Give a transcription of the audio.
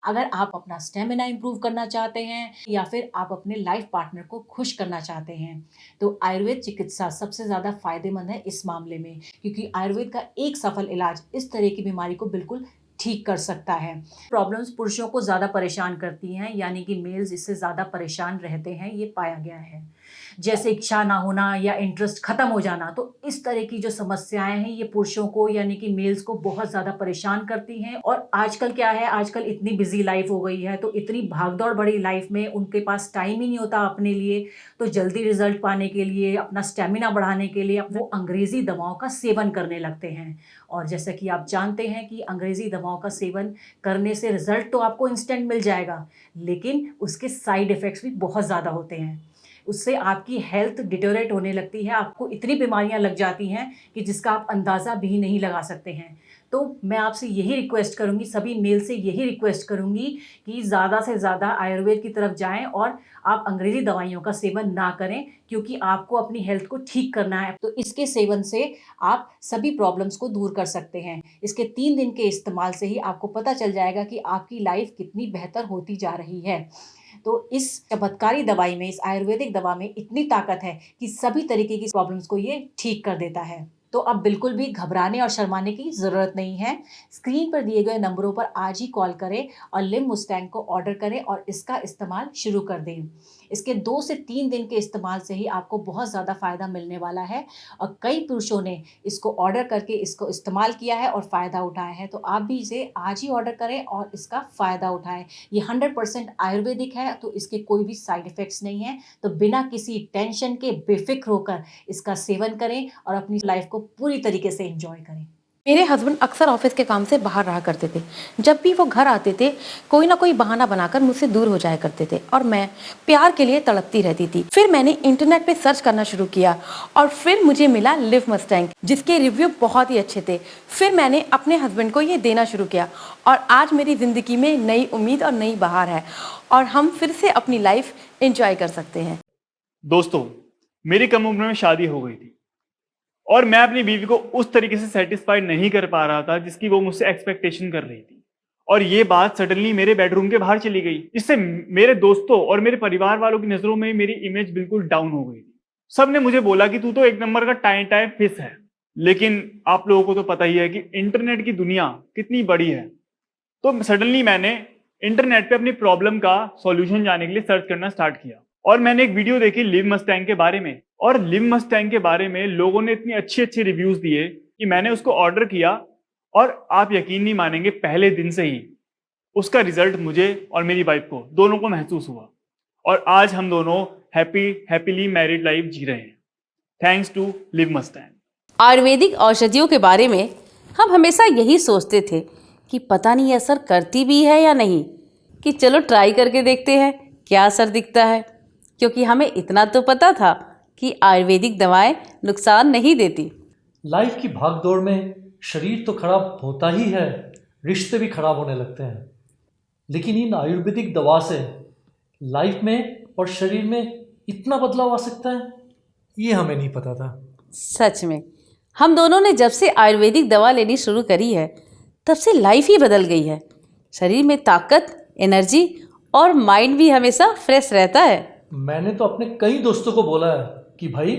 अगर आप अपना स्टेमिना इम्प्रूव करना चाहते हैं या फिर आप अपने लाइफ पार्टनर को खुश करना चाहते हैं, तो आयुर्वेद चिकित्सा सबसे ज़्यादा फ़ायदेमंद है इस मामले में, क्योंकि आयुर्वेद का एक सफल इलाज इस तरह की बीमारी को बिल्कुल ठीक कर सकता है। प्रॉब्लम्स पुरुषों को ज़्यादा परेशान करती हैं, यानी कि मेल्स इससे ज़्यादा परेशान रहते हैं, ये पाया गया है। जैसे इच्छा ना होना या इंटरेस्ट खत्म हो जाना, तो इस तरह की जो समस्याएँ हैं ये पुरुषों को यानी कि मेल्स को बहुत ज़्यादा परेशान करती हैं। और आजकल क्या है, आजकल इतनी बिज़ी लाइफ़ हो गई है, तो इतनी भागदौड़ भरी लाइफ़ में उनके पास टाइम ही नहीं होता अपने लिए, तो जल्दी रिज़ल्ट पाने के लिए, अपना स्टैमिना बढ़ाने के लिए वो अंग्रेज़ी दवाओं का सेवन करने लगते हैं। और जैसा कि आप जानते हैं कि अंग्रेज़ी दवाओं का सेवन करने से रिज़ल्ट तो आपको इंस्टेंट मिल जाएगा, लेकिन उसके साइड इफ़ेक्ट्स भी बहुत ज़्यादा होते हैं। उससे आपकी हेल्थ डिटेरियोरेट होने लगती है, आपको इतनी बीमारियाँ लग जाती हैं कि जिसका आप अंदाज़ा भी नहीं लगा सकते हैं। तो मैं आपसे यही रिक्वेस्ट करूँगी, सभी मेल से यही रिक्वेस्ट करूँगी कि ज़्यादा से ज़्यादा आयुर्वेद की तरफ जाएँ और आप अंग्रेज़ी दवाइयों का सेवन ना करें, क्योंकि आपको अपनी हेल्थ को ठीक करना है। तो इसके सेवन से आप सभी प्रॉब्लम्स को दूर कर सकते हैं। इसके 3 दिन के इस्तेमाल से ही आपको पता चल जाएगा कि आपकी लाइफ़ कितनी बेहतर होती जा रही है। तो इस चमत्कारी दवाई में, इस आयुर्वेदिक दवा में इतनी ताकत है कि सभी तरीके की प्रॉब्लम्स को ये ठीक कर देता है। तो अब बिल्कुल भी घबराने और शर्माने की ज़रूरत नहीं है। स्क्रीन पर दिए गए नंबरों पर आज ही कॉल करें और लिम मुस्टैंग को ऑर्डर करें और इसका इस्तेमाल शुरू कर दें। इसके 2 से 3 दिन के इस्तेमाल से ही आपको बहुत ज़्यादा फ़ायदा मिलने वाला है और कई पुरुषों ने इसको ऑर्डर करके इसको इस्तेमाल किया है और फ़ायदा उठाया है। तो आप भी इसे आज ही ऑर्डर करें और इसका फ़ायदा उठाएँ। ये 100% आयुर्वेदिक है, तो इसके कोई भी साइड इफ़ेक्ट्स नहीं हैं। तो बिना किसी टेंशन के बेफ़िक्र होकर इसका सेवन करें और अपनी लाइफ़ को पूरी तरीके से एन्जॉय करें। मेरे हस्बैंड अक्सर ऑफिस के काम से बाहर रहा करते थे। जब भी वो घर आते थे, कोई ना कोई बहाना बनाकर मुझसे दूर हो जाया करते थे और मैं प्यार के लिए तड़पती रहती थी। फिर मैंने इंटरनेट पे सर्च करना शुरू किया और फिर मुझे मिला लिव मस्टैंग, जिसके रिव्यू बहुत ही अच्छे थे। फिर मैंने अपने हस्बैंड को ये देना शुरू किया और आज मेरी ज़िंदगी में नई उम्मीद और नई बहार है और हम फिर से अपनी लाइफ एंजॉय कर सकते हैं। दोस्तों, मेरी कम उम्र में शादी हो गई थी और मैं अपनी बीवी को उस तरीके से सेटिस्फाइड नहीं कर पा रहा था जिसकी वो मुझसे एक्सपेक्टेशन कर रही थी। और ये बात सडनली मेरे बेडरूम के बाहर चली गई, जिससे मेरे दोस्तों और मेरे परिवार वालों की नजरों में मेरी इमेज बिल्कुल डाउन हो गई थी। सबने मुझे बोला कि तू तो एक नंबर का टाइम टाइम फिश है। लेकिन आप लोगों को तो पता ही है कि इंटरनेट की दुनिया कितनी बड़ी है। तो सडनली मैंने इंटरनेट पे अपनी प्रॉब्लम का सॉल्यूशन जानने के लिए सर्च करना स्टार्ट किया और मैंने एक वीडियो देखी लिव मस्टैंग के बारे में। और लिव मस्टैंग के बारे में लोगों ने इतनी अच्छी अच्छी रिव्यूज दिए कि मैंने उसको ऑर्डर किया और आप यकीन नहीं मानेंगे, पहले दिन से ही उसका रिजल्ट मुझे और मेरी वाइफ को दोनों को महसूस हुआ और आज हम दोनों हैप्पीली मैरिड लाइफ जी रहे हैं, थैंक्स टू लिव मस्टैंग। आयुर्वेदिक औषधियों के बारे में हम हमेशा यही सोचते थे कि पता नहीं असर करती भी है या नहीं, कि चलो ट्राई करके देखते हैं क्या असर दिखता है, क्योंकि हमें इतना तो पता था कि आयुर्वेदिक दवाएं नुकसान नहीं देती। लाइफ की भागदौड़ में शरीर तो खराब होता ही है, रिश्ते भी खराब होने लगते हैं। लेकिन इन आयुर्वेदिक दवा से लाइफ में और शरीर में इतना बदलाव आ सकता है, ये हमें नहीं पता था। सच में हम दोनों ने जब से आयुर्वेदिक दवा लेनी शुरू करी है, तब से लाइफ ही बदल गई है। शरीर में ताकत, एनर्जी और माइंड भी हमेशा फ्रेश रहता है। मैंने तो अपने कई दोस्तों को बोला है कि भाई